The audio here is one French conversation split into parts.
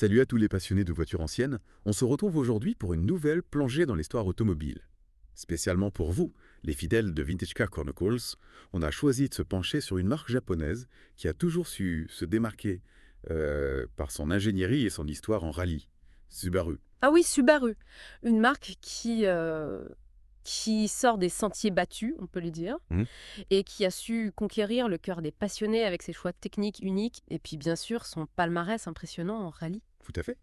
Salut à tous les passionnés de voitures anciennes, on se retrouve aujourd'hui pour une nouvelle plongée dans l'histoire automobile. Spécialement pour vous, les fidèles de Vintage Car Chronicles, on a choisi de se pencher sur une marque japonaise qui a toujours su se démarquer par son ingénierie et son histoire en rallye, Subaru. Ah oui, Subaru, une marque qui sort des sentiers battus, on peut le dire, Mhm. et qui a su conquérir le cœur des passionnés avec ses choix techniques uniques, et puis bien sûr son palmarès impressionnant en rallye. Tout à fait.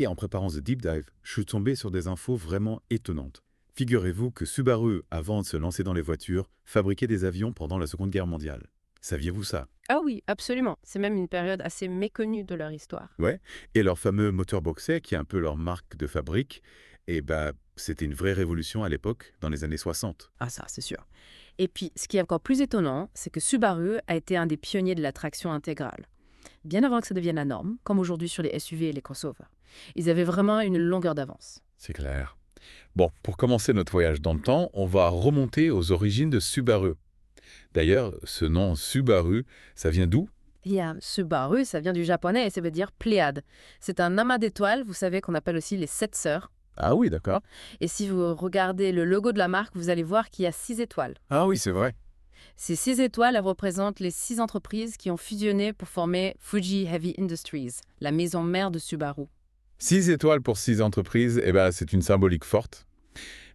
Et en préparant The Deep Dive, je suis tombé sur des infos vraiment étonnantes. Figurez-vous que Subaru, avant de se lancer dans les voitures, fabriquait des avions pendant la Seconde Guerre mondiale. Saviez-vous ça? Ah oui, absolument. C'est même une période assez méconnue de leur histoire. Ouais. Et leur fameux moteur boxer, qui est un peu leur marque de fabrique, eh ben, c'était une vraie révolution à l'époque, dans les années 60. Ah ça, c'est sûr. Et puis, ce qui est encore plus étonnant, c'est que Subaru a été un des pionniers de la traction intégrale. Bien avant que ça devienne la norme, comme aujourd'hui sur les SUV et les crossovers. Ils avaient vraiment une longueur d'avance. C'est clair. Bon, pour commencer notre voyage dans le temps, on va remonter aux origines de Subaru. D'ailleurs, ce nom Subaru, ça vient d'où? Il y a Subaru, ça vient du japonais et ça veut dire Pléiade. C'est un amas d'étoiles, vous savez, qu'on appelle aussi les sept sœurs. Ah oui, d'accord. Et si vous regardez le logo de la marque, vous allez voir qu'il y a 6 étoiles. Ah oui, c'est vrai. Ces 6 étoiles, elles représentent les 6 entreprises qui ont fusionné pour former Fuji Heavy Industries, la maison mère de Subaru. 6 étoiles pour 6 entreprises, eh ben, c'est une symbolique forte.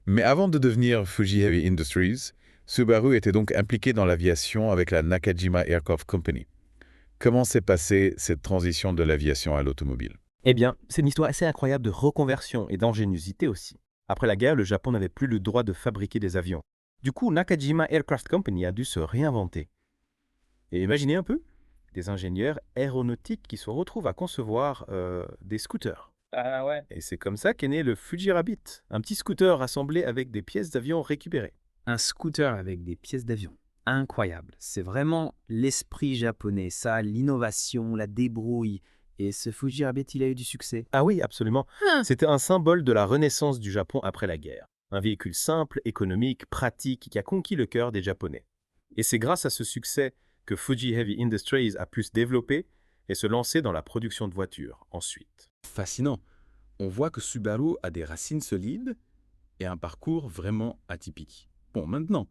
Mais avant de devenir Fuji Heavy Industries, Subaru était donc impliqué dans l'aviation avec la Nakajima Aircraft Company. Comment s'est passée cette transition de l'aviation à l'automobile? Eh bien, c'est une histoire assez incroyable de reconversion et d'ingéniosité aussi. Après la guerre, le Japon n'avait plus le droit de fabriquer des avions. Du coup, Nakajima Aircraft Company a dû se réinventer. Et imaginez un peu, des ingénieurs aéronautiques qui se retrouvent à concevoir des scooters. Ah ouais. Et c'est comme ça qu'est né le Fuji Rabbit, un petit scooter assemblé avec des pièces d'avion récupérées. Un scooter avec des pièces d'avion. Incroyable. C'est vraiment l'esprit japonais, ça, l'innovation, la débrouille. Et ce Fuji Rabbit, il a eu du succès. Ah oui, absolument. Ah, C'était un symbole de la renaissance du Japon après la guerre. Un véhicule simple, économique, pratique qui a conquis le cœur des Japonais. Et c'est grâce à ce succès que Fuji Heavy Industries a pu se développer et se lancer dans la production de voitures ensuite. Fascinant. On voit que Subaru a des racines solides et un parcours vraiment atypique. Bon, maintenant,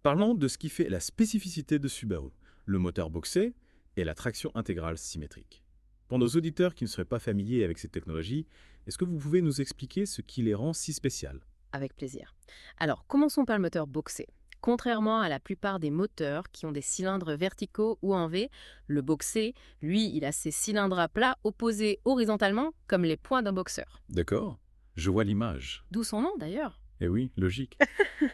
parlons de ce qui fait la spécificité de Subaru, le moteur boxé et la traction intégrale symétrique. Pour nos auditeurs qui ne seraient pas familiers avec ces technologies, est-ce que vous pouvez nous expliquer ce qui les rend si spéciales? avec plaisir. Alors, commençons par le moteur boxé. Contrairement à la plupart des moteurs qui ont des cylindres verticaux ou en V, le boxé, lui, il a ses cylindres à plat opposés horizontalement comme les poings d'un boxeur. D'accord, je vois l'image. D'où son nom d'ailleurs. Eh oui, logique.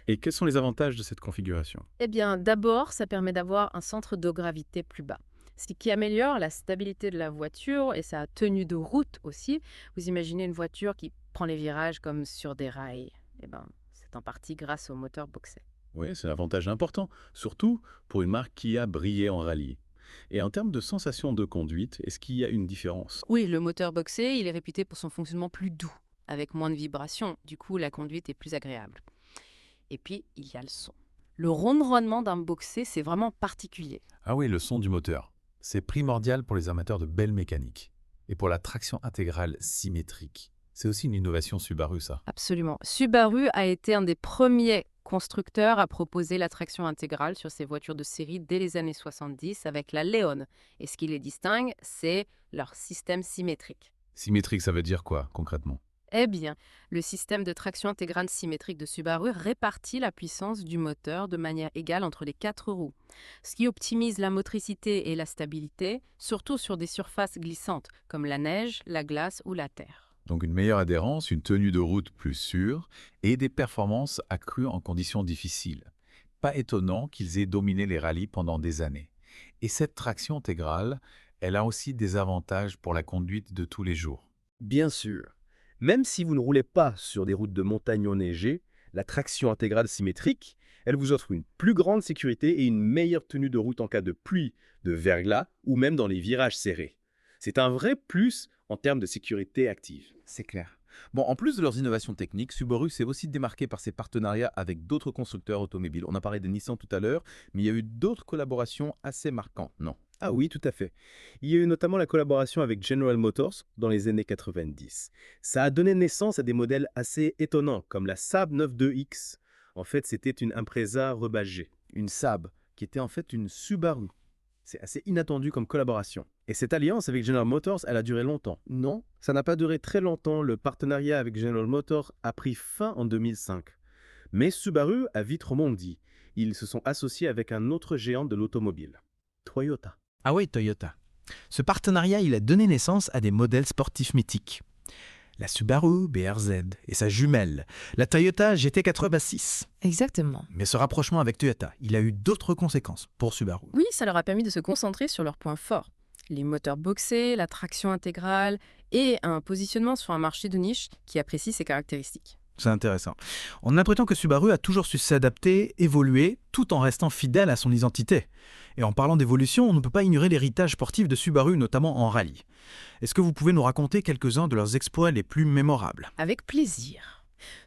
Et quels sont les avantages de cette configuration? Eh bien, d'abord, ça permet d'avoir un centre de gravité plus bas, ce qui améliore la stabilité de la voiture et sa tenue de route aussi. Vous imaginez une voiture qui prend les virages comme sur des rails. Eh bien, c'est en partie grâce au moteur boxé. Oui, c'est un avantage important, surtout pour une marque qui a brillé en rallye. Et en termes de sensation de conduite, est-ce qu'il y a une différence? Oui, le moteur boxé, il est réputé pour son fonctionnement plus doux, avec moins de vibrations. Du coup, la conduite est plus agréable. Et puis, il y a le son. Le ronronnement d'un boxé, c'est vraiment particulier. Ah oui, le son du moteur. C'est primordial pour les amateurs de belle mécanique. Et pour la traction intégrale symétrique. C'est aussi une innovation Subaru, ça. Absolument. Subaru a été un des premiers constructeurs à proposer la traction intégrale sur ses voitures de série dès les années 70 avec la Leon. Et ce qui les distingue, c'est leur système symétrique. Symétrique, ça veut dire quoi, concrètement? Eh bien, le système de traction intégrale symétrique de Subaru répartit la puissance du moteur de manière égale entre les 4 roues, ce qui optimise la motricité et la stabilité, surtout sur des surfaces glissantes comme la neige, la glace ou la terre. Donc une meilleure adhérence, une tenue de route plus sûre et des performances accrues en conditions difficiles. Pas étonnant qu'ils aient dominé les rallyes pendant des années. Et cette traction intégrale, elle a aussi des avantages pour la conduite de tous les jours. Bien sûr. Même si vous ne roulez pas sur des routes de montagne enneigées, la traction intégrale symétrique, elle vous offre une plus grande sécurité et une meilleure tenue de route en cas de pluie, de verglas ou même dans les virages serrés. C'est un vrai plus en termes de sécurité active. C'est clair. Bon, en plus de leurs innovations techniques, Subaru s'est aussi démarqué par ses partenariats avec d'autres constructeurs automobiles. On a parlé de Nissan tout à l'heure, mais il y a eu d'autres collaborations assez marquantes, non? Ah oui, tout à fait. Il y a eu notamment la collaboration avec General Motors dans les années 90. Ça a donné naissance à des modèles assez étonnants, comme la Saab 92X. En fait, c'était une Impreza rebadgée, une Saab, qui était en fait une Subaru. C'est assez inattendu comme collaboration. Et cette alliance avec General Motors, elle a duré longtemps. Non, ça n'a pas duré très longtemps. Le partenariat avec General Motors a pris fin en 2005. Mais Subaru a vite rebondi. Ils se sont associés avec un autre géant de l'automobile, Toyota. Ah oui, Toyota. Ce partenariat, il a donné naissance à des modèles sportifs mythiques. La Subaru BRZ et sa jumelle, la Toyota GT86. Exactement. Mais ce rapprochement avec Toyota, il a eu d'autres conséquences pour Subaru. Oui, ça leur a permis de se concentrer sur leurs points forts. Les moteurs boxés, la traction intégrale et un positionnement sur un marché de niche qui apprécie ces caractéristiques. C'est intéressant. On a l'impression que Subaru a toujours su s'adapter, évoluer, tout en restant fidèle à son identité. Et en parlant d'évolution, on ne peut pas ignorer l'héritage sportif de Subaru, notamment en rallye. Est-ce que vous pouvez nous raconter quelques-uns de leurs exploits les plus mémorables? Avec plaisir.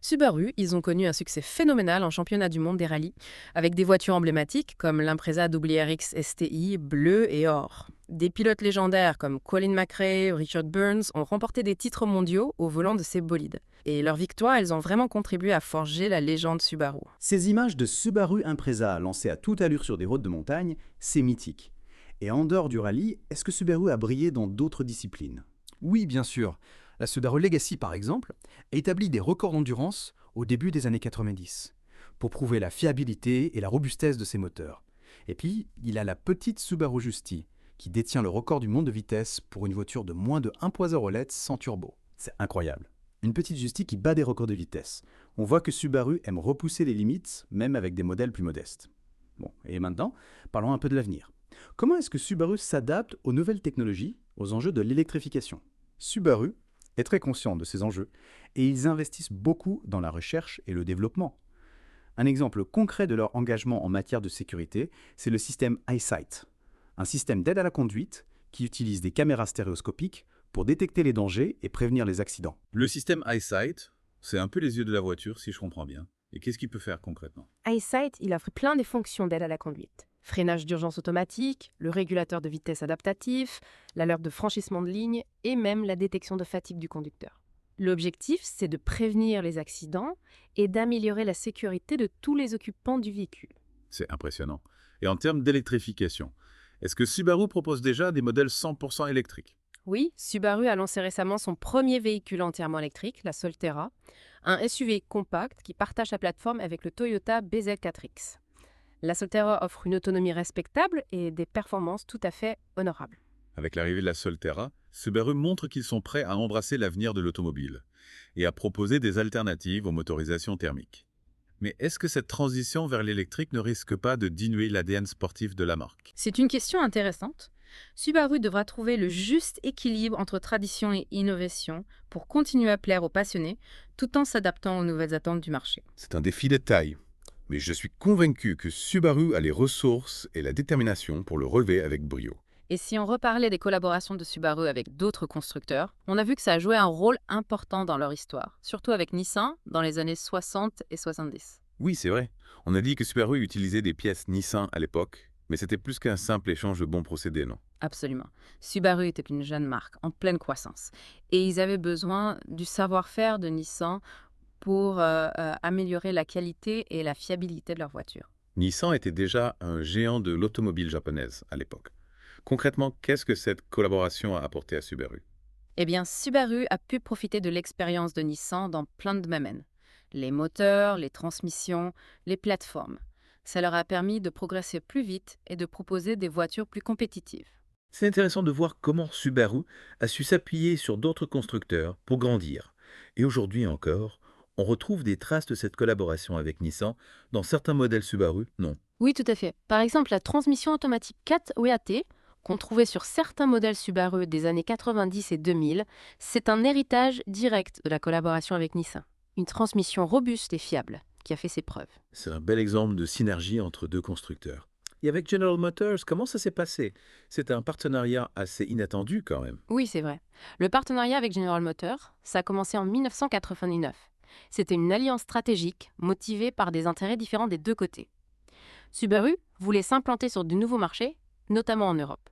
Subaru, ils ont connu un succès phénoménal en championnat du monde des rallyes, avec des voitures emblématiques comme l'Impreza WRX STI bleu et or. Des pilotes légendaires comme Colin McRae ou Richard Burns ont remporté des titres mondiaux au volant de ces bolides. Et leurs victoires, elles ont vraiment contribué à forger la légende Subaru. Ces images de Subaru Impreza lancées à toute allure sur des routes de montagne, c'est mythique. Et en dehors du rallye, est-ce que Subaru a brillé dans d'autres disciplines? Oui, bien sûr. La Subaru Legacy, par exemple, a établi des records d'endurance au début des années 90 pour prouver la fiabilité et la robustesse de ses moteurs. Et puis, il a la petite Subaru Justy qui détient le record du monde de vitesse pour une voiture de moins de 1.0 litres sans turbo. C'est incroyable. Une petite Justy qui bat des records de vitesse. On voit que Subaru aime repousser les limites, même avec des modèles plus modestes. Bon, et maintenant, parlons un peu de l'avenir. Comment est-ce que Subaru s'adapte aux nouvelles technologies, aux enjeux de l'électrification? Subaru est très conscient de ces enjeux et ils investissent beaucoup dans la recherche et le développement. Un exemple concret de leur engagement en matière de sécurité, c'est le système EyeSight, un système d'aide à la conduite qui utilise des caméras stéréoscopiques pour détecter les dangers et prévenir les accidents. Le système EyeSight, c'est un peu les yeux de la voiture, si je comprends bien. Et qu'est-ce qu'il peut faire concrètement? EyeSight, il offre plein de fonctions d'aide à la conduite. Freinage d'urgence automatique, le régulateur de vitesse adaptatif, l'alerte de franchissement de ligne et même la détection de fatigue du conducteur. L'objectif, c'est de prévenir les accidents et d'améliorer la sécurité de tous les occupants du véhicule. C'est impressionnant. Et en termes d'électrification, est-ce que Subaru propose déjà des modèles 100% électriques? Oui, Subaru a lancé récemment son premier véhicule entièrement électrique, la Solterra, un SUV compact qui partage la plateforme avec le Toyota BZ4X. La Solterra offre une autonomie respectable et des performances tout à fait honorables. Avec l'arrivée de la Solterra, Subaru montre qu'ils sont prêts à embrasser l'avenir de l'automobile et à proposer des alternatives aux motorisations thermiques. Mais est-ce que cette transition vers l'électrique ne risque pas de diluer l'ADN sportif de la marque? C'est une question intéressante. Subaru devra trouver le juste équilibre entre tradition et innovation pour continuer à plaire aux passionnés tout en s'adaptant aux nouvelles attentes du marché. C'est un défi de taille, mais je suis convaincu que Subaru a les ressources et la détermination pour le relever avec brio. Et si on reparlait des collaborations de Subaru avec d'autres constructeurs, on a vu que ça a joué un rôle important dans leur histoire, surtout avec Nissan dans les années 60 et 70. Oui, c'est vrai. On a dit que Subaru utilisait des pièces Nissan à l'époque, mais c'était plus qu'un simple échange de bons procédés, non? Absolument. Subaru était une jeune marque en pleine croissance et ils avaient besoin du savoir-faire de Nissan pour améliorer la qualité et la fiabilité de leur voiture. Nissan était déjà un géant de l'automobile japonaise à l'époque. Concrètement, qu'est-ce que cette collaboration a apporté à Subaru? Eh bien, Subaru a pu profiter de l'expérience de Nissan dans plein de domaines. Les moteurs, les transmissions, les plateformes. Ça leur a permis de progresser plus vite et de proposer des voitures plus compétitives. C'est intéressant de voir comment Subaru a su s'appuyer sur d'autres constructeurs pour grandir. Et aujourd'hui encore, on retrouve des traces de cette collaboration avec Nissan dans certains modèles Subaru, non? Oui, tout à fait. Par exemple, la transmission automatique 4 WAT, qu'on trouvait sur certains modèles Subaru des années 90 et 2000, c'est un héritage direct de la collaboration avec Nissan. Une transmission robuste et fiable, qui a fait ses preuves. C'est un bel exemple de synergie entre deux constructeurs. Et avec General Motors, comment ça s'est passé? C'est un partenariat assez inattendu quand même. Oui, c'est vrai. Le partenariat avec General Motors, ça a commencé en 1999. C'était une alliance stratégique motivée par des intérêts différents des deux côtés. Subaru voulait s'implanter sur de nouveaux marchés, notamment en Europe.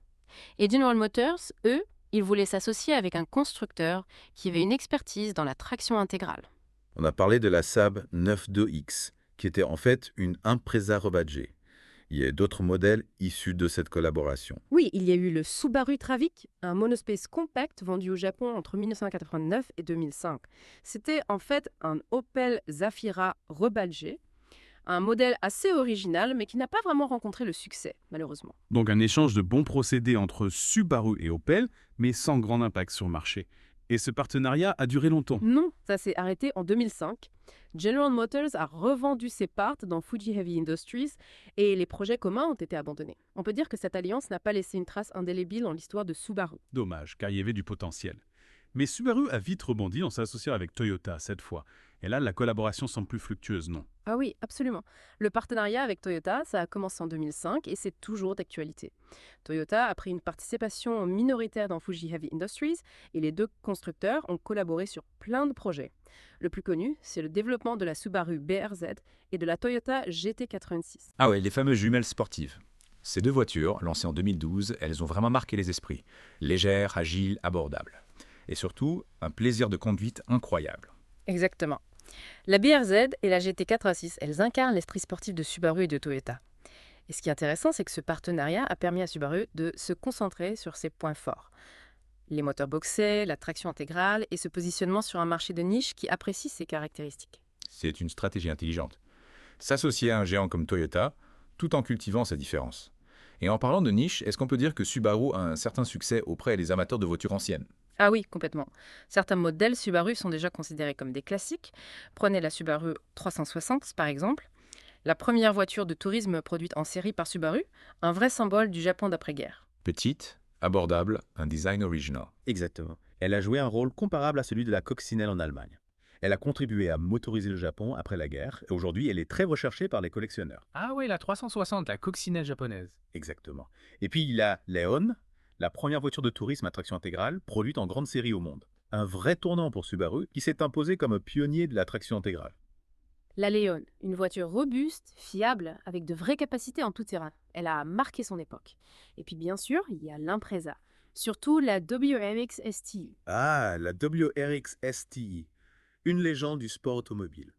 Et General Motors, eux, ils voulaient s'associer avec un constructeur qui avait une expertise dans la traction intégrale. On a parlé de la Saab 92X, qui était en fait une Impreza rebadgée. Il y a d'autres modèles issus de cette collaboration. Oui, il y a eu le Subaru Travic, un monospace compact vendu au Japon entre 1989 et 2005. C'était en fait un Opel Zafira rebadgé, un modèle assez original mais qui n'a pas vraiment rencontré le succès, malheureusement. Donc un échange de bons procédés entre Subaru et Opel, mais sans grand impact sur le marché. Et ce partenariat a duré longtemps. Non, ça s'est arrêté en 2005. General Motors a revendu ses parts dans Fuji Heavy Industries et les projets communs ont été abandonnés. On peut dire que cette alliance n'a pas laissé une trace indélébile dans l'histoire de Subaru. Dommage, car il y avait du potentiel. Mais Subaru a vite rebondi en s'associant avec Toyota cette fois. Et là, la collaboration semble plus fructueuse, non? Ah oui, absolument. Le partenariat avec Toyota, ça a commencé en 2005 et c'est toujours d'actualité. Toyota a pris une participation minoritaire dans Fuji Heavy Industries et les deux constructeurs ont collaboré sur plein de projets. Le plus connu, c'est le développement de la Subaru BRZ et de la Toyota GT86. Ah ouais, les fameuses jumelles sportives. Ces deux voitures, lancées en 2012, elles ont vraiment marqué les esprits. Légères, agiles, abordables. Et surtout, un plaisir de conduite incroyable. Exactement. La BRZ et la GT86, elles incarnent l'esprit sportif de Subaru et de Toyota. Et ce qui est intéressant, c'est que ce partenariat a permis à Subaru de se concentrer sur ses points forts. Les moteurs boxés, la traction intégrale et ce positionnement sur un marché de niche qui apprécie ces caractéristiques. C'est une stratégie intelligente. S'associer à un géant comme Toyota, tout en cultivant sa différence. Et en parlant de niche, est-ce qu'on peut dire que Subaru a un certain succès auprès des amateurs de voitures anciennes? Ah oui, complètement. Certains modèles Subaru sont déjà considérés comme des classiques. Prenez la Subaru 360 par exemple, la première voiture de tourisme produite en série par Subaru, un vrai symbole du Japon d'après-guerre. Petite, abordable, un design original. Exactement. Elle a joué un rôle comparable à celui de la coccinelle en Allemagne. Elle a contribué à motoriser le Japon après la guerre et aujourd'hui elle est très recherchée par les collectionneurs. Ah oui, la 360, la coccinelle japonaise. Exactement. Et puis il y a Leon, la première voiture de tourisme à traction intégrale produite en grande série au monde. Un vrai tournant pour Subaru qui s'est imposé comme un pionnier de la traction intégrale. La Leon, une voiture robuste, fiable, avec de vraies capacités en tout terrain. Elle a marqué son époque. Et puis bien sûr, il y a l'Impreza. Surtout la WRX STI. Ah, la WRX STI, une légende du sport automobile.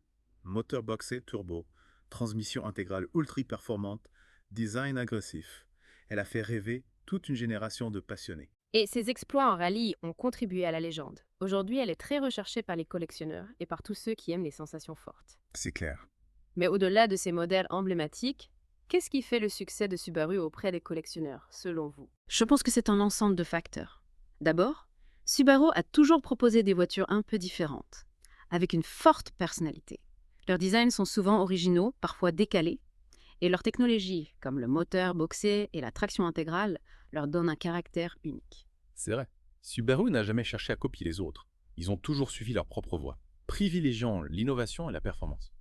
Moteur boxé turbo, transmission intégrale ultra performante, design agressif. Elle a fait rêver toute une génération de passionnés. Et ses exploits en rallye ont contribué à la légende. Aujourd'hui, elle est très recherchée par les collectionneurs et par tous ceux qui aiment les sensations fortes. C'est clair. Mais au-delà de ces modèles emblématiques, qu'est-ce qui fait le succès de Subaru auprès des collectionneurs, selon vous? Je pense que c'est un ensemble de facteurs. D'abord, Subaru a toujours proposé des voitures un peu différentes, avec une forte personnalité. Leurs designs sont souvent originaux, parfois décalés, et leur technologie, comme le moteur boxé et la traction intégrale, leur donne un caractère unique. C'est vrai. Subaru n'a jamais cherché à copier les autres. Ils ont toujours suivi leur propre voie, privilégiant l'innovation et la performance.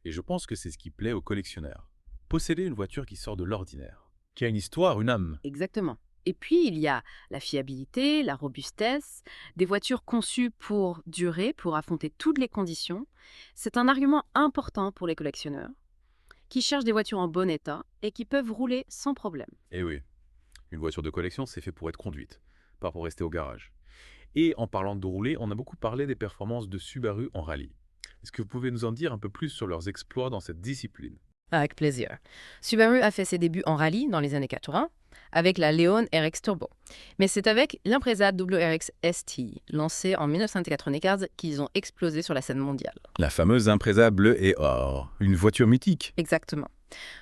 Et je pense que c'est ce qui plaît aux collectionneurs. Posséder une voiture qui sort de l'ordinaire, qui a une histoire, une âme. Exactement. Et puis, il y a la fiabilité, la robustesse, des voitures conçues pour durer, pour affronter toutes les conditions. C'est un argument important pour les collectionneurs, qui cherchent des voitures en bon état et qui peuvent rouler sans problème. Eh oui, une voiture de collection, c'est fait pour être conduite, pas pour rester au garage. Et en parlant de rouler, on a beaucoup parlé des performances de Subaru en rallye. Est-ce que vous pouvez nous en dire un peu plus sur leurs exploits dans cette discipline? Avec plaisir. Subaru a fait ses débuts en rallye dans les années 80 avec la Leon RX Turbo. Mais c'est avec l'Impreza WRX ST, lancée en 1995, qu'ils ont explosé sur la scène mondiale. La fameuse Impreza bleu et or, une voiture mythique. Exactement.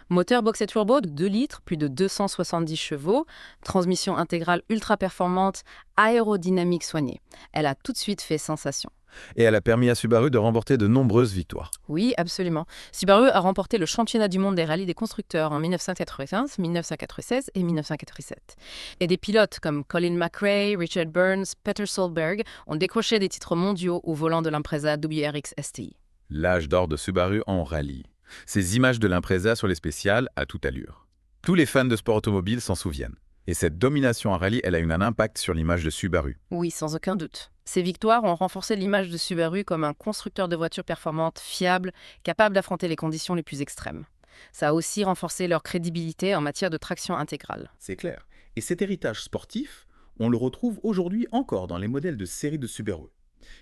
Moteur boxé turbo de 2 litres, plus de 270 chevaux, transmission intégrale ultra performante, aérodynamique soignée. Elle a tout de suite fait sensation. Et elle a permis à Subaru de remporter de nombreuses victoires. Oui, absolument. Subaru a remporté le championnat du monde des rallyes des constructeurs en 1995, 1996 et 1997. Et des pilotes comme Colin McRae, Richard Burns, Peter Solberg ont décroché des titres mondiaux au volant de l'Impreza WRX STI. L'âge d'or de Subaru en rallye. Ces images de l'Impreza sur les spéciales à toute allure. Tous les fans de sport automobile s'en souviennent. Et cette domination en rallye, elle a eu un impact sur l'image de Subaru. Oui, sans aucun doute. Ces victoires ont renforcé l'image de Subaru comme un constructeur de voitures performantes, fiable, capable d'affronter les conditions les plus extrêmes. Ça a aussi renforcé leur crédibilité en matière de traction intégrale. C'est clair. Et cet héritage sportif, on le retrouve aujourd'hui encore dans les modèles de série de Subaru,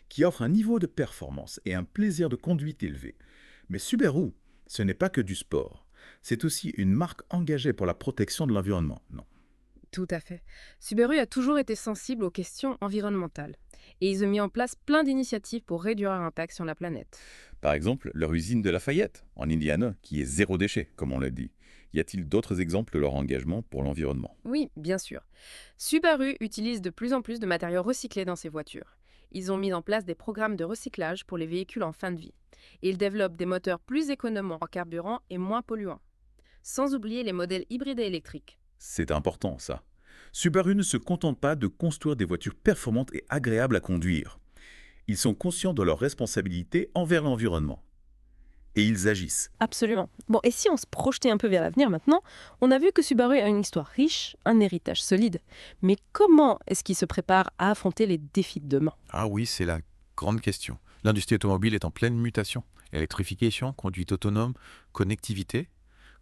qui offrent un niveau de performance et un plaisir de conduite élevé. Mais Subaru, ce n'est pas que du sport. C'est aussi une marque engagée pour la protection de l'environnement. Non. Tout à fait. Subaru a toujours été sensible aux questions environnementales. Et ils ont mis en place plein d'initiatives pour réduire leur impact sur la planète. Par exemple, leur usine de Lafayette, en Indiana, qui est zéro déchet, comme on l'a dit. Y a-t-il d'autres exemples de leur engagement pour l'environnement? Oui, bien sûr. Subaru utilise de plus en plus de matériaux recyclés dans ses voitures. Ils ont mis en place des programmes de recyclage pour les véhicules en fin de vie. Et ils développent des moteurs plus économes en carburant et moins polluants. Sans oublier les modèles hybrides et électriques. C'est important, ça. Subaru ne se contente pas de construire des voitures performantes et agréables à conduire. Ils sont conscients de leurs responsabilités envers l'environnement. Et ils agissent. Absolument. Bon, et si on se projetait un peu vers l'avenir maintenant, on a vu que Subaru a une histoire riche, un héritage solide. Mais comment est-ce qu'il se prépare à affronter les défis de demain? Ah oui, c'est la grande question. L'industrie automobile est en pleine mutation. Électrification, conduite autonome, connectivité.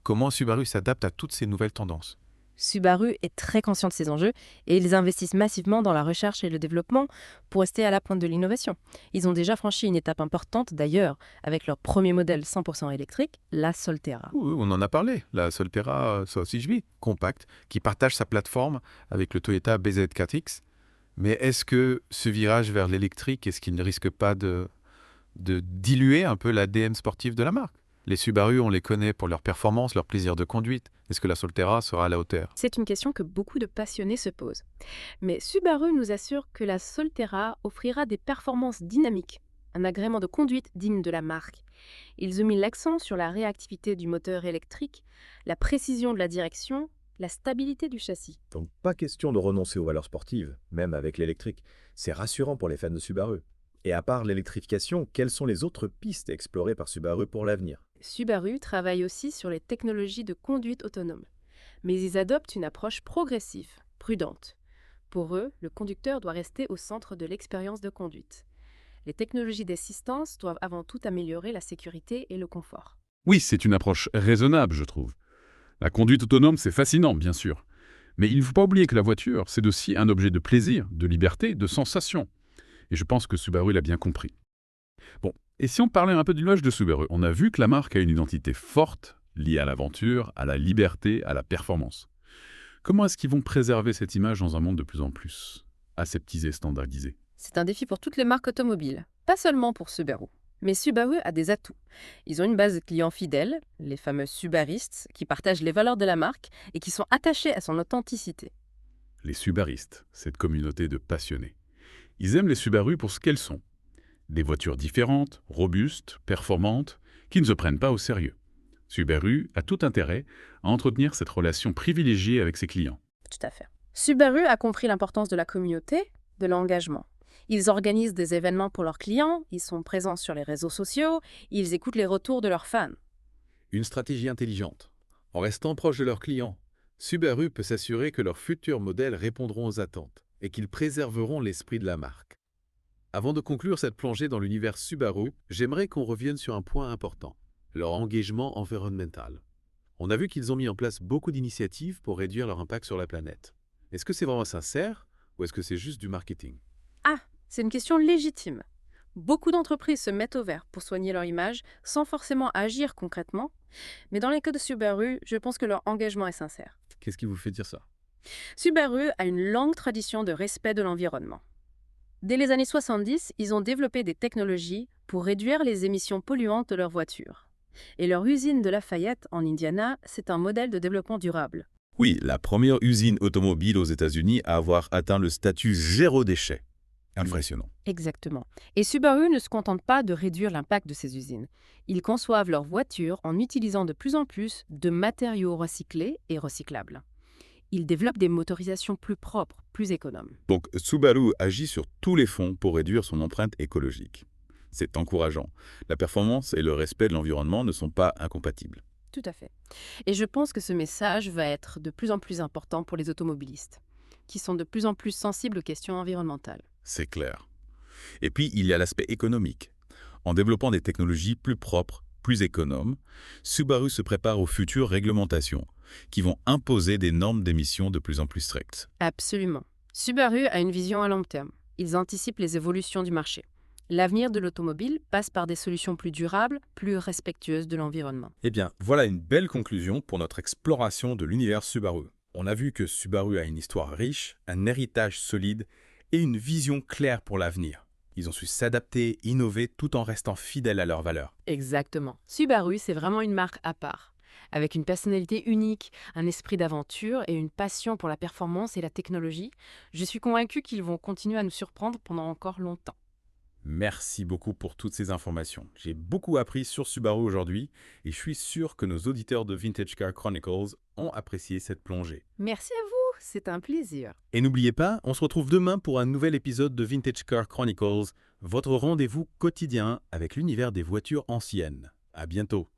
Comment Subaru s'adapte à toutes ces nouvelles tendances? Subaru est très conscient de ces enjeux et ils investissent massivement dans la recherche et le développement pour rester à la pointe de l'innovation. Ils ont déjà franchi une étape importante d'ailleurs avec leur premier modèle 100% électrique, la Solterra. Oui, on en a parlé. La Solterra SOHV, compacte, qui partage sa plateforme avec le Toyota BZ4X. Mais est-ce que ce virage vers l'électrique, est-ce qu'il ne risque pas de diluer un peu l'ADN sportif de la marque? Les Subaru, on les connaît pour leur performance, leur plaisir de conduite. Est-ce que la Solterra sera à la hauteur? C'est une question que beaucoup de passionnés se posent. Mais Subaru nous assure que la Solterra offrira des performances dynamiques, un agrément de conduite digne de la marque. Ils ont mis l'accent sur la réactivité du moteur électrique, la précision de la direction, la stabilité du châssis. Donc pas question de renoncer aux valeurs sportives, même avec l'électrique. C'est rassurant pour les fans de Subaru. Et à part l'électrification, quelles sont les autres pistes explorées par Subaru pour l'avenir? Subaru travaille aussi sur les technologies de conduite autonome. Mais ils adoptent une approche progressive, prudente. Pour eux, le conducteur doit rester au centre de l'expérience de conduite. Les technologies d'assistance doivent avant tout améliorer la sécurité et le confort. Oui, c'est une approche raisonnable, je trouve. La conduite autonome, c'est fascinant, bien sûr. Mais il ne faut pas oublier que la voiture, c'est aussi un objet de plaisir, de liberté, de sensation. Et je pense que Subaru l'a bien compris. Bon, et si on parlait un peu de l'image de Subaru, on a vu que la marque a une identité forte, liée à l'aventure, à la liberté, à la performance. Comment est-ce qu'ils vont préserver cette image dans un monde de plus en plus aseptisé, standardisé? C'est un défi pour toutes les marques automobiles, pas seulement pour Subaru. Mais Subaru a des atouts. Ils ont une base de clients fidèles, les fameux Subaristes, qui partagent les valeurs de la marque et qui sont attachés à son authenticité. Les Subaristes, cette communauté de passionnés. Ils aiment les Subaru pour ce qu'elles sont. Des voitures différentes, robustes, performantes, qui ne se prennent pas au sérieux. Subaru a tout intérêt à entretenir cette relation privilégiée avec ses clients. Tout à fait. Subaru a compris l'importance de la communauté, de l'engagement. Ils organisent des événements pour leurs clients, ils sont présents sur les réseaux sociaux, ils écoutent les retours de leurs fans. Une stratégie intelligente. En restant proche de leurs clients, Subaru peut s'assurer que leurs futurs modèles répondront aux attentes et qu'ils préserveront l'esprit de la marque. Avant de conclure cette plongée dans l'univers Subaru, j'aimerais qu'on revienne sur un point important, leur engagement environnemental. On a vu qu'ils ont mis en place beaucoup d'initiatives pour réduire leur impact sur la planète. Est-ce que c'est vraiment sincère ou est-ce que c'est juste du marketing? Ah, c'est une question légitime. Beaucoup d'entreprises se mettent au vert pour soigner leur image sans forcément agir concrètement. Mais dans les cas de Subaru, je pense que leur engagement est sincère. Qu'est-ce qui vous fait dire ça? Subaru a une longue tradition de respect de l'environnement. Dès les années 70, ils ont développé des technologies pour réduire les émissions polluantes de leurs voitures. Et leur usine de Lafayette, en Indiana, c'est un modèle de développement durable. Oui, la première usine automobile aux États-Unis à avoir atteint le statut zéro déchet. Impressionnant. Exactement. Et Subaru ne se contente pas de réduire l'impact de ces usines. Ils conçoivent leurs voitures en utilisant de plus en plus de matériaux recyclés et recyclables. Ils développent des motorisations plus propres, plus économes. Donc Subaru agit sur tous les fronts pour réduire son empreinte écologique. C'est encourageant. La performance et le respect de l'environnement ne sont pas incompatibles. Tout à fait. Et je pense que ce message va être de plus en plus important pour les automobilistes, qui sont de plus en plus sensibles aux questions environnementales. C'est clair. Et puis, il y a l'aspect économique. En développant des technologies plus propres, plus économes, Subaru se prépare aux futures réglementations qui vont imposer des normes d'émissions de plus en plus strictes. Absolument. Subaru a une vision à long terme. Ils anticipent les évolutions du marché. L'avenir de l'automobile passe par des solutions plus durables, plus respectueuses de l'environnement. Eh bien, voilà une belle conclusion pour notre exploration de l'univers Subaru. On a vu que Subaru a une histoire riche, un héritage solide et une vision claire pour l'avenir. Ils ont su s'adapter, innover tout en restant fidèles à leurs valeurs. Exactement. Subaru, c'est vraiment une marque à part, avec une personnalité unique, un esprit d'aventure et une passion pour la performance et la technologie. Je suis convaincu qu'ils vont continuer à nous surprendre pendant encore longtemps. Merci beaucoup pour toutes ces informations. J'ai beaucoup appris sur Subaru aujourd'hui et je suis sûr que nos auditeurs de Vintage Car Chronicles ont apprécié cette plongée. Merci à vous, c'est un plaisir. Et n'oubliez pas, on se retrouve demain pour un nouvel épisode de Vintage Car Chronicles, votre rendez-vous quotidien avec l'univers des voitures anciennes. À bientôt.